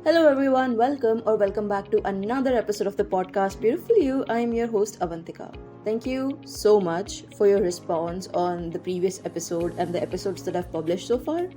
Hello everyone, welcome back to another episode of the podcast Beautiful You. I am your host Avantika. Thank you so much for your response on the previous episode and the episodes that I've published so far.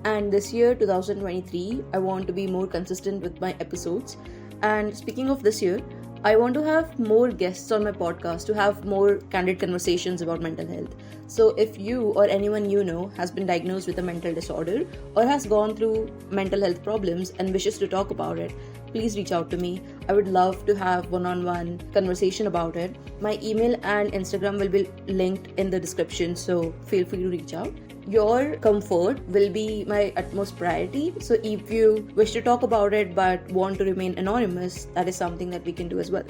And this year, 2023, I want to be more consistent with my episodes. And speaking of this year, I want to have more guests on my podcast to have more candid conversations about mental health. So if you or anyone you know has been diagnosed with a mental disorder or has gone through mental health problems and wishes to talk about it, please reach out to me. I would love to have one-on-one conversation about it. My email and Instagram will be linked in the description, so feel free to reach out. Your comfort will be my utmost priority. So if you wish to talk about it but want to remain anonymous, that is something that we can do as well.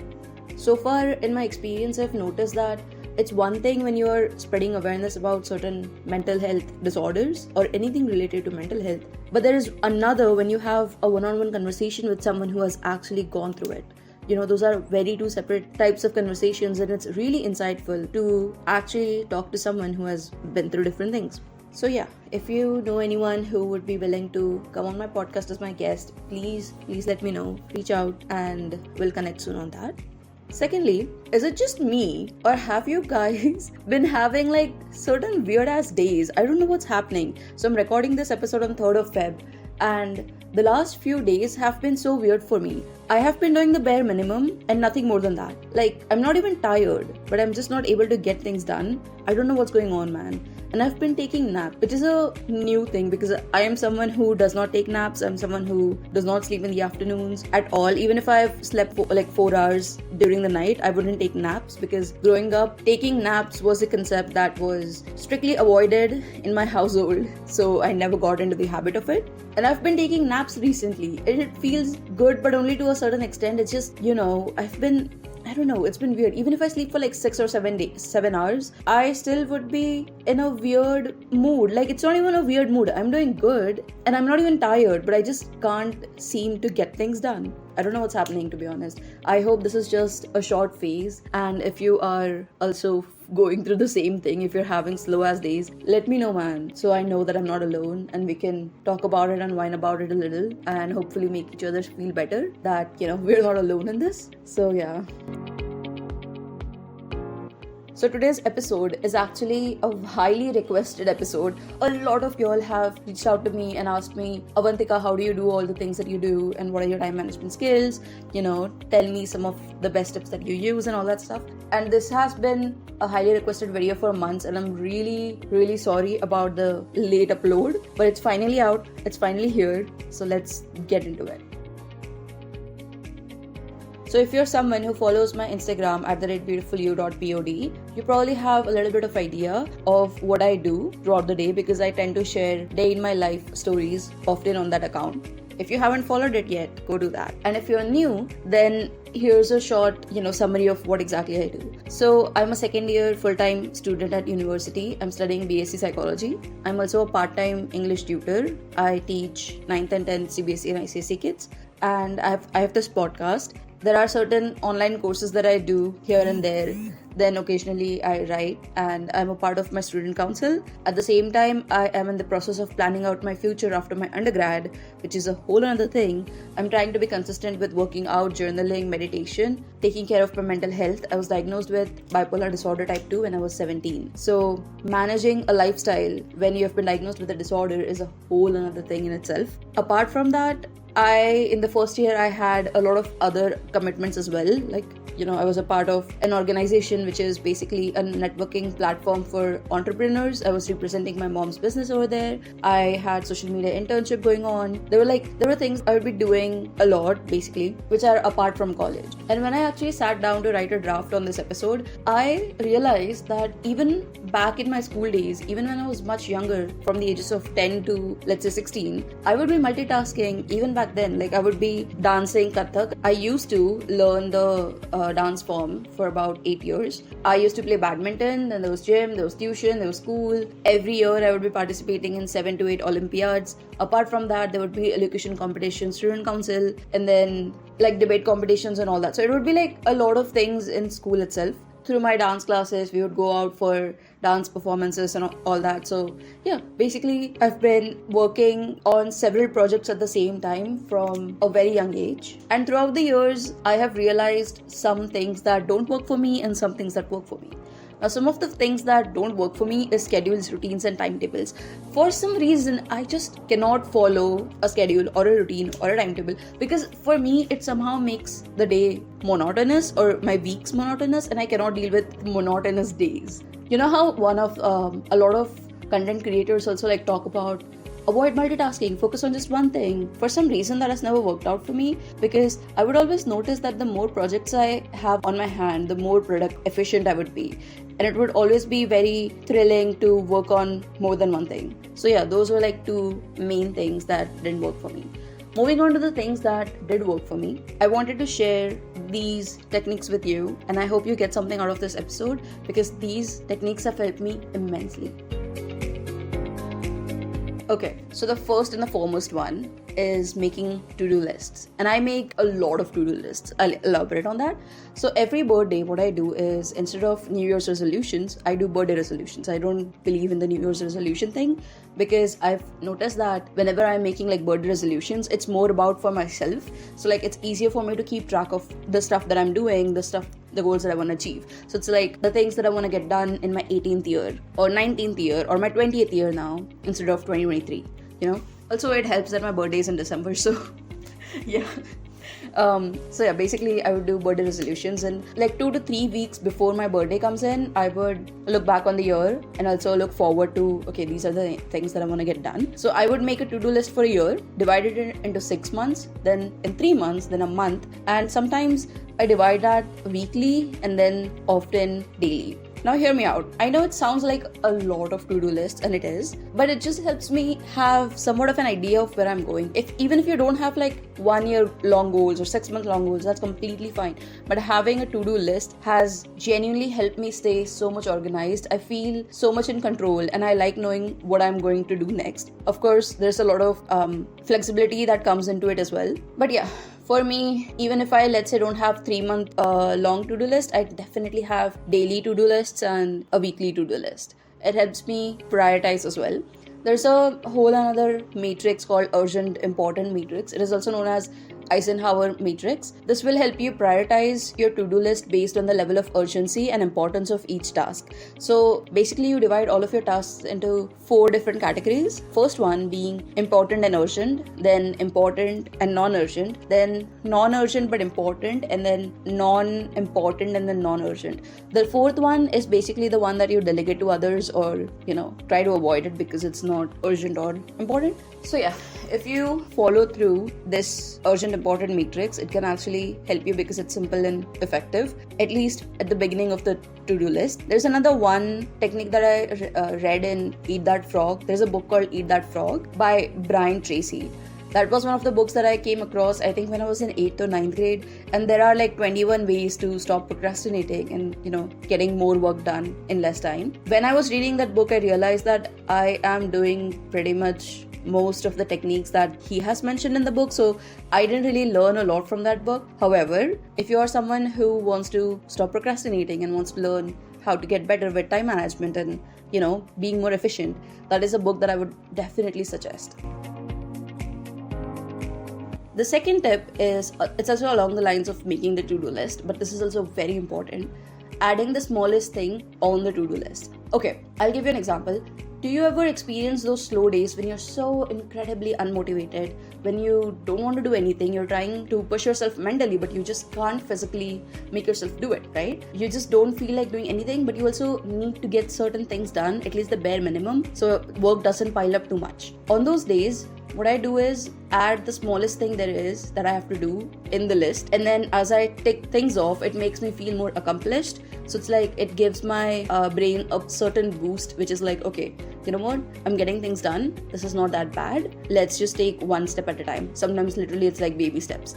So far in my experience, I've noticed that it's one thing when you are spreading awareness about certain mental health disorders or anything related to mental health, but there is another when you have a one-on-one conversation with someone who has actually gone through it. Those are very two separate types of conversations, and it's really insightful to actually talk to someone who has been through different things. So yeah, if you know anyone who would be willing to come on my podcast as my guest, please let me know. Reach out and we'll connect soon on that. Secondly, is it just me or have you guys been having like certain weird ass days? I don't know what's happening. So I'm recording this episode on 3rd of Feb and the last few days have been so weird for me. I have been doing the bare minimum and nothing more than that. Like, I'm not even tired, but I'm just not able to get things done. I don't know what's going on, man. And I've been taking naps, which is a new thing because I am someone who does not take naps. I'm someone who does not sleep in the afternoons at all. Even if I've slept for like 4 hours during the night, I wouldn't take naps because growing up, taking naps was a concept that was strictly avoided in my household. So I never got into the habit of it. And I've been taking naps recently. It feels good, but only to a certain extent. It's just, I don't know, it's been weird. Even if I sleep for like 6 or 7 hours, I still would be in a weird mood. Like, it's not even a weird mood. I'm doing good and I'm not even tired, but I just can't seem to get things done. I don't know what's happening, to be honest. I hope this is just a short phase. And if you are also going through the same thing, if you're having slow ass days, let me know, man. So I know that I'm not alone and we can talk about it and whine about it a little and hopefully make each other feel better that, we're not alone in this. So yeah. So today's episode is actually a highly requested episode. A lot of y'all have reached out to me and asked me, Avantika, how do you do all the things that you do and what are your time management skills? Tell me some of the best tips that you use and all that stuff. And this has been a highly requested video for months and I'm really, really sorry about the late upload. But it's finally out. It's finally here. So let's get into it. So if you're someone who follows my Instagram @beautifulyou.pod, you probably have a little bit of idea of what I do throughout the day because I tend to share day in my life stories often on that account. If you haven't followed it yet, go do that. And if you're new, then here's a short, summary of what exactly I do. So I'm a second year full-time student at university. I'm studying BSc Psychology. I'm also a part-time English tutor. I teach 9th and 10th CBSE and ICSE kids. And I have this podcast. There are certain online courses that I do here and there. Then occasionally I write and I'm a part of my student council. At the same time, I am in the process of planning out my future after my undergrad, which is a whole other thing. I'm trying to be consistent with working out, journaling, meditation, taking care of my mental health. I was diagnosed with bipolar disorder type 2 when I was 17. So managing a lifestyle when you have been diagnosed with a disorder is a whole other thing in itself. Apart from that, in the first year, I had a lot of other commitments as well. Like, I was a part of an organization which is basically a networking platform for entrepreneurs. I was representing my mom's business over there. I had social media internship going on. There were things I would be doing a lot, basically, which are apart from college. And when I actually sat down to write a draft on this episode, I realized that even back in my school days, even when I was much younger, from the ages of 10 to, let's say, 16, I would be multitasking even back then. Like, I would be dancing Kathak. I used to learn the dance form for about 8 years. I used to play badminton, then there was gym, there was tuition, there was school. Every year I would be participating in 7 to 8 Olympiads. Apart from that, there would be elocution competitions, student council, and then like debate competitions and all that. So it would be like a lot of things in school itself. through my dance classes, we would go out for dance performances and all that. So yeah, basically I've been working on several projects at the same time from a very young age. And throughout the years, I have realized some things that don't work for me and some things that work for me. Now, some of the things that don't work for me is schedules, routines, and timetables. For some reason, I just cannot follow a schedule or a routine or a timetable, because for me, it somehow makes the day monotonous or my weeks monotonous, and I cannot deal with monotonous days. You know how a lot of content creators also like talk about avoid multitasking, focus on just one thing. For some reason, that has never worked out for me, because I would always notice that the more projects I have on my hand, the more efficient I would be. And it would always be very thrilling to work on more than one thing. So yeah, those were like two main things that didn't work for me. Moving on to the things that did work for me, I wanted to share these techniques with you, and I hope you get something out of this episode, because these techniques have helped me immensely. Okay, so the first and the foremost one is making to-do lists. And I make a lot of to-do lists. I'll elaborate on that. So every birthday, what I do is, instead of New Year's resolutions, I do birthday resolutions. I don't believe in the New Year's resolution thing, because I've noticed that whenever I'm making like birthday resolutions, it's more about for myself. So like it's easier for me to keep track of the stuff that I'm doing, the goals that I want to achieve. So it's like the things that I want to get done in my 18th year or 19th year or my 20th year now instead of 2023, Also, it helps that my birthday is in December, so yeah. Basically I would do birthday resolutions, and like 2 to 3 weeks before my birthday comes in, I would look back on the year and also look forward to, okay, these are the things that I want to get done. So I would make a to-do list for a year, divided it into 6 months, then in 3 months, then a month, and sometimes I divide that weekly and then often daily. Now hear me out. I know it sounds like a lot of to-do lists, and it is, but it just helps me have somewhat of an idea of where I'm going. Even if you don't have like 1 year long goals or 6 month long goals, that's completely fine. But having a to-do list has genuinely helped me stay so much organized. I feel so much in control, and I like knowing what I'm going to do next. Of course, there's a lot of flexibility that comes into it as well. But yeah, for me, even if I, let's say, don't have 3 month long to-do list, I definitely have daily to-do lists and a weekly to-do list. It helps me prioritize as well. There's a whole another matrix called urgent important matrix. It is also known as Eisenhower matrix. This will help you prioritize your to-do list based on the level of urgency and importance of each task. So basically you divide all of your tasks into 4 different categories. First one being important and urgent, then important and non-urgent, then non-urgent but important, and then non-important and then non-urgent. The fourth one is basically the one that you delegate to others, or try to avoid it because it's not urgent or important. So yeah, if you follow through this urgent important matrix, it can actually help you because it's simple and effective, at least at the beginning of the to-do list. There's another one technique that I read in Eat That Frog. There's a book called Eat That Frog by Brian Tracy. That was one of the books that I came across, I think, when I was in 8th or 9th grade. And there are like 21 ways to stop procrastinating and, getting more work done in less time. When I was reading that book, I realized that I am doing pretty much most of the techniques that he has mentioned in the book. So I didn't really learn a lot from that book. However, if you are someone who wants to stop procrastinating and wants to learn how to get better with time management and, being more efficient, that is a book that I would definitely suggest. The second tip is, it's also along the lines of making the to-do list, but this is also very important. Adding the smallest thing on the to-do list. Okay, I'll give you an example. Do you ever experience those slow days when you're so incredibly unmotivated, when you don't want to do anything, you're trying to push yourself mentally, but you just can't physically make yourself do it, right? You just don't feel like doing anything, but you also need to get certain things done, at least the bare minimum, so work doesn't pile up too much. On those days, what I do is add the smallest thing there is that I have to do in the list, and then as I tick things off, it makes me feel more accomplished. So it's like it gives my brain a certain boost, which is like, okay, you know what, I'm getting things done, this is not that bad, let's just take one step at a time. Sometimes literally it's like baby steps.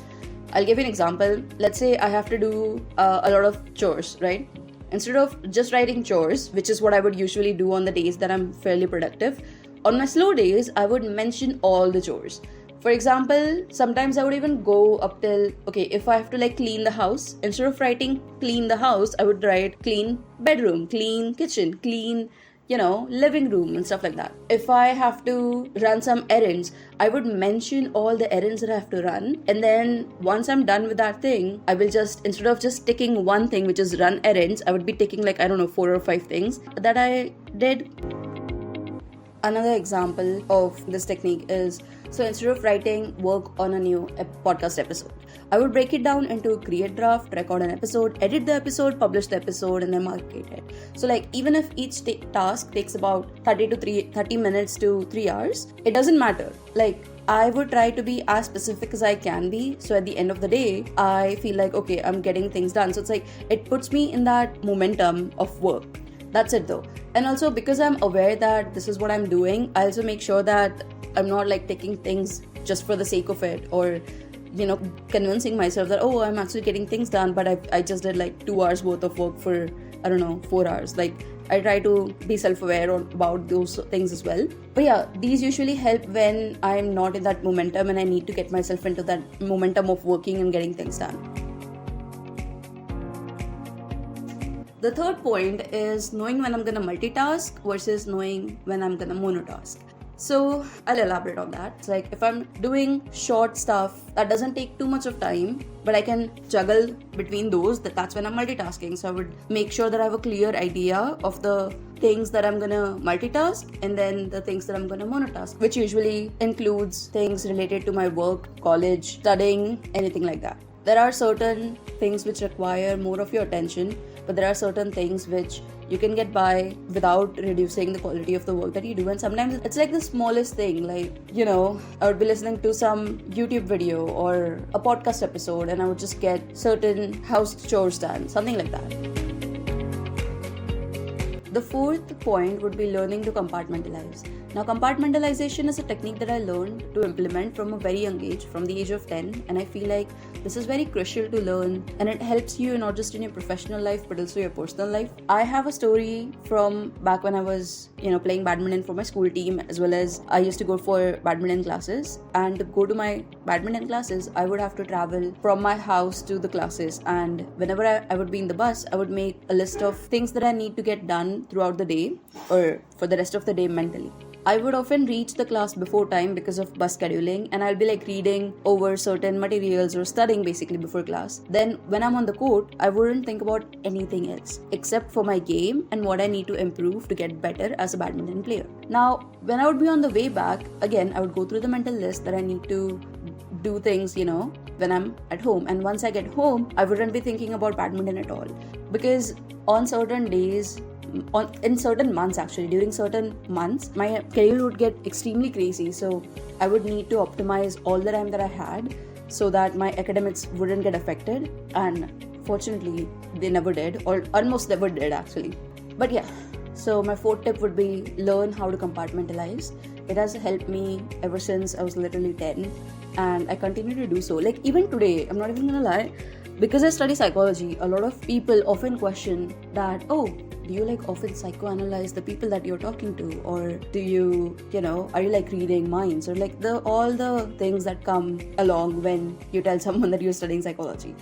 I'll give you an example. Let's say I have to do a lot of chores, right? Instead of just writing chores, which is what I would usually do on the days that I'm fairly productive, on my slow days, I would mention all the chores. For example, sometimes I would even go up till, okay, if I have to like clean the house, instead of writing clean the house, I would write clean bedroom, clean kitchen, clean, living room and stuff like that. If I have to run some errands, I would mention all the errands that I have to run. And then once I'm done with that thing, I will just, instead of just ticking one thing, which is run errands, I would be ticking like, 4 or 5 things that I did. Another example of this technique is, so instead of writing work on a new podcast episode, I would break it down into create draft, record an episode, edit the episode, publish the episode, and then market it. So like even if each task takes about 30 minutes to 3 hours, it doesn't matter. Like I would try to be as specific as I can be. So at the end of the day, I feel like, okay, I'm getting things done. So it's like, it puts me in that momentum of work. That's it though. And also because I'm aware that this is what I'm doing, I also make sure that I'm not like taking things just for the sake of it, or convincing myself that, oh, I'm actually getting things done, but I just did like 2 hours worth of work for 4 hours. Like I try to be self-aware about those things as well. But yeah, these usually help when I'm not in that momentum and I need to get myself into that momentum of working and getting things done. The third point is knowing when I'm going to multitask versus knowing when I'm going to monotask. So I'll elaborate on that. It's like if I'm doing short stuff that doesn't take too much of time, but I can juggle between those, that's when I'm multitasking. So I would make sure that I have a clear idea of the things that I'm gonna multitask and then the things that I'm gonna monotask, which usually includes things related to my work, college, studying, anything like that. There are certain things which require more of your attention, but there are certain things which you can get by without reducing the quality of the work that you do. And sometimes it's like the smallest thing, like, I would be listening to some YouTube video or a podcast episode and I would just get certain house chores done, something like that. The fourth point would be learning to compartmentalize. Now, compartmentalization is a technique that I learned to implement from a very young age, from the age of 10, and I feel like this is very crucial to learn, and it helps you not just in your professional life but also your personal life. I have a story from back when I was, playing badminton for my school team, as well as I used to go for badminton classes, and to go to my badminton classes, I would have to travel from my house to the classes, and whenever I would be in the bus, I would make a list of things that I need to get done throughout the day or for the rest of the day mentally. I would often reach the class before time because of bus scheduling, and I'll be like reading over certain materials or studying basically before class. Then when I'm on the court, I wouldn't think about anything else except for my game and what I need to improve to get better as a badminton player. Now, when I would be on the way back, again, I would go through the mental list that I need to do things, when I'm at home. And once I get home, I wouldn't be thinking about badminton at all, because on certain days, in certain months, actually during certain months, my schedule would get extremely crazy, so I would need to optimize all the time that I had so that my academics wouldn't get affected, and fortunately they never did, or almost never did actually. But yeah, so my fourth tip would be learn how to compartmentalize. It has helped me ever since I was literally 10, and I continue to do so. Like even today, I'm not even gonna lie, because I study psychology, a lot of people often question that, oh, do you like often psychoanalyze the people that you're talking to, or do you, are you like reading minds, or like all the things that come along when you tell someone that you're studying psychology.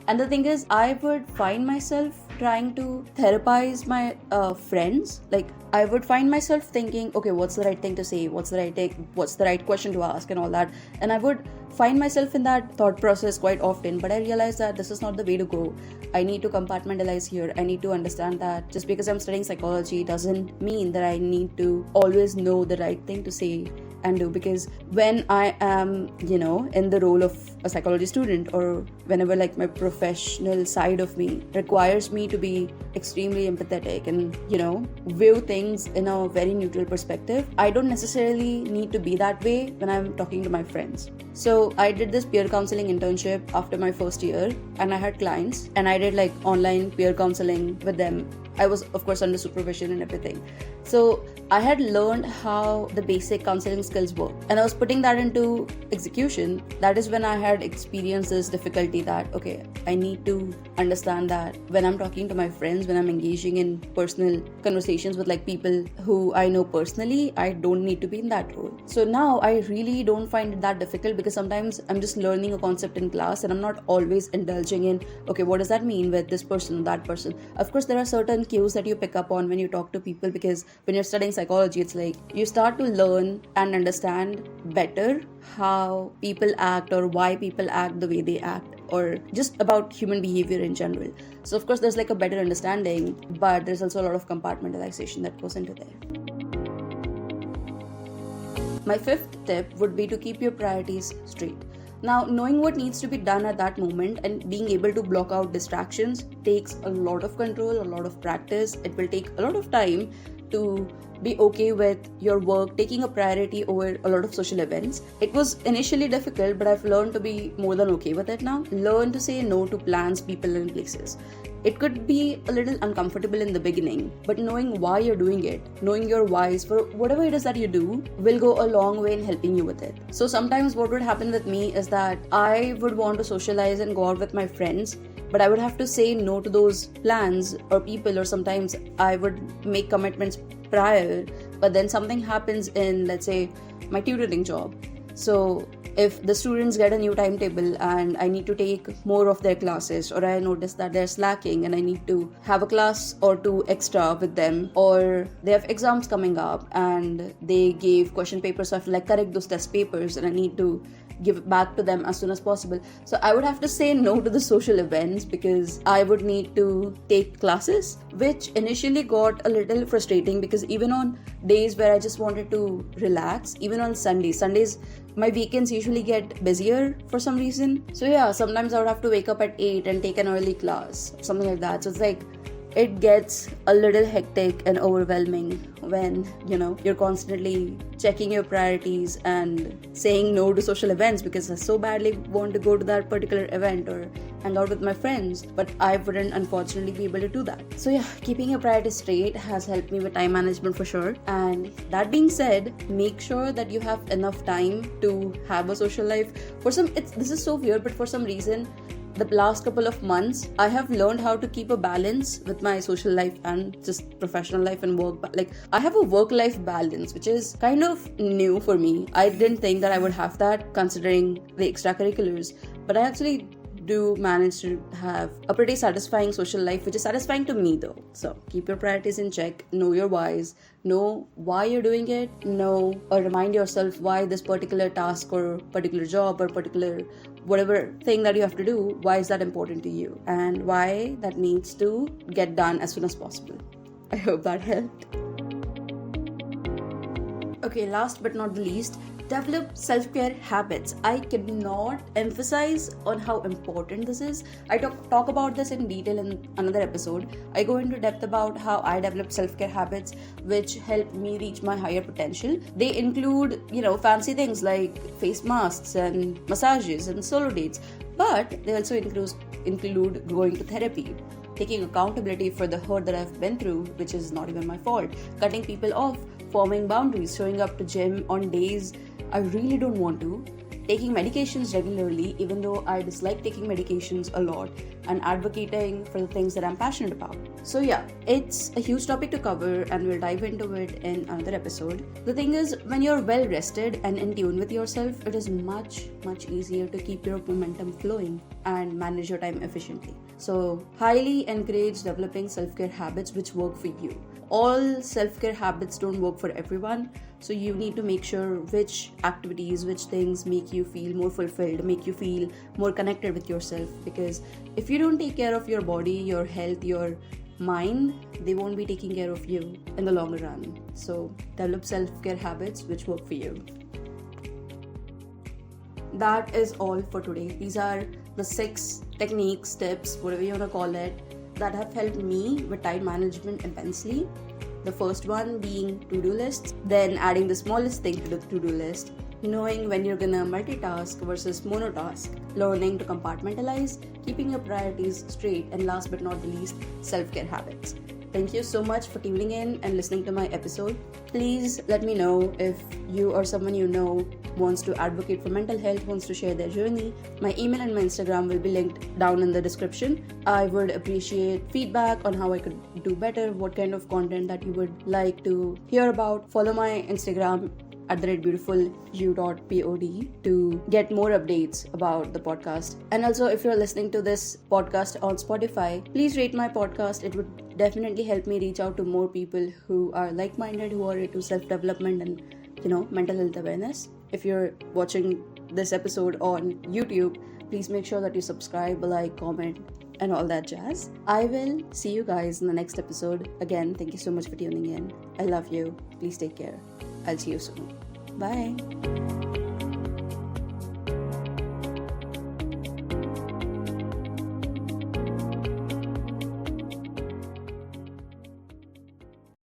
And the thing is, I would find myself trying to therapize my friends. Like I would find myself thinking, okay, what's the right thing to say? What's the right question to ask and all that. And I would find myself in that thought process quite often, but I realized that this is not the way to go. I need to compartmentalize here. I need to understand that just because I'm studying psychology doesn't mean that I need to always know the right thing to say and do, because when I am, in the role of a psychology student, or whenever like my professional side of me requires me to be extremely empathetic and, view things in a very neutral perspective, I don't necessarily need to be that way when I'm talking to my friends. So I did this peer counseling internship after my first year, and I had clients, and I did like online peer counseling with them I was, of course, under supervision and everything. So I had learned how the basic counseling skills work, and I was putting that into execution. That is when I had experienced this difficulty that, okay, I need to understand that when I'm talking to my friends, when I'm engaging in personal conversations with like people who I know personally, I don't need to be in that role. So now I really don't find it that difficult, because sometimes I'm just learning a concept in class and I'm not always indulging in, okay, what does that mean with this person, that person? Of course, there are certain cues that you pick up on when you talk to people, because when you're studying psychology, it's like you start to learn and understand better how people act or why people act the way they act, or just about human behavior in general. So of course there's like a better understanding, but there's also a lot of compartmentalization that goes into there. My fifth tip would be to keep your priorities straight. Now, knowing what needs to be done at that moment and being able to block out distractions takes a lot of control, a lot of practice. It will take a lot of time to be okay with your work taking a priority over a lot of social events. It was initially difficult, but I've learned to be more than okay with it now. Learn to say no to plans, people, and places. It could be a little uncomfortable in the beginning, but knowing why you're doing it, knowing your whys for whatever it is that you do, will go a long way in helping you with it. So sometimes what would happen with me is that I would want to socialize and go out with my friends, but I would have to say no to those plans or people, or sometimes I would make commitments prior, but then something happens in, let's say, my tutoring job. So if the students get a new timetable and I need to take more of their classes, or I notice that they're slacking and I need to have a class or two extra with them, or they have exams coming up and they gave question papers, so I have to like correct those test papers and I need to give it back to them as soon as possible. So I would have to say no to the social events because I would need to take classes, which initially got a little frustrating, because even on days where I just wanted to relax, even on Sundays, my weekends usually get busier for some reason. So yeah, sometimes I would have to wake up at 8 and take an early class, something like that. So it's like, it gets a little hectic and overwhelming when, you're constantly checking your priorities and saying no to social events, because I so badly want to go to that particular event or hang out with my friends, but I wouldn't unfortunately be able to do that. So yeah, keeping your priorities straight has helped me with time management for sure. And that being said, make sure that you have enough time to have a social life. This is so weird, but for some reason, the last couple of months, I have learned how to keep a balance with my social life and just professional life and work. Like, I have a work-life balance, which is kind of new for me. I didn't think that I would have that considering the extracurriculars, but I actually do manage to have a pretty satisfying social life, which is satisfying to me though. So keep your priorities in check, know your whys, know why you're doing it, know or remind yourself why this particular task or particular job or particular whatever thing that you have to do, why is that important to you and why that needs to get done as soon as possible. I hope that helped. Okay, last but not the least, develop self-care habits. I cannot emphasize on how important this is. I talk about this in detail in another episode. I go into depth about how I develop self-care habits which help me reach my higher potential. They include, fancy things like face masks and massages and solo dates, but they also include going to therapy, taking accountability for the hurt that I've been through, which is not even my fault, cutting people off, forming boundaries, showing up to gym on days I really don't want to, taking medications regularly even though I dislike taking medications a lot, and advocating for the things that I'm passionate about. So yeah, it's a huge topic to cover and we'll dive into it in another episode. The thing is, when you're well rested and in tune with yourself, it is much easier to keep your momentum flowing and manage your time efficiently. So highly encourage developing self-care habits which work for you. All self-care habits don't work for everyone, so you need to make sure which activities, which things make you feel more fulfilled, make you feel more connected with yourself, because if you don't take care of your body, your health, your mind, they won't be taking care of you in the longer run. So develop self-care habits which work for you. That is all for today. These are the 6 techniques, tips, whatever you want to call it, that have helped me with time management immensely. The first one being to-do lists, then adding the smallest thing to the to-do list, knowing when you're gonna multitask versus monotask, learning to compartmentalize, keeping your priorities straight, and last but not the least, self-care habits. Thank you so much for tuning in and listening to my episode. Please let me know if you or someone you know wants to advocate for mental health, wants to share their journey. My email and my Instagram will be linked down in the description. I would appreciate feedback on how I could do better, what kind of content that you would like to hear about. Follow my Instagram @beautifulyou.pod to get more updates about the podcast. And also, if you're listening to this podcast on Spotify, please rate my podcast. It would definitely help me reach out to more people who are like-minded, who are into self-development and mental health awareness. If you're watching this episode on YouTube, please make sure that you subscribe, like, comment, and all that jazz. I will see you guys in the next episode. Again, thank you so much for tuning in. I love you. Please take care. I'll see you soon. Bye.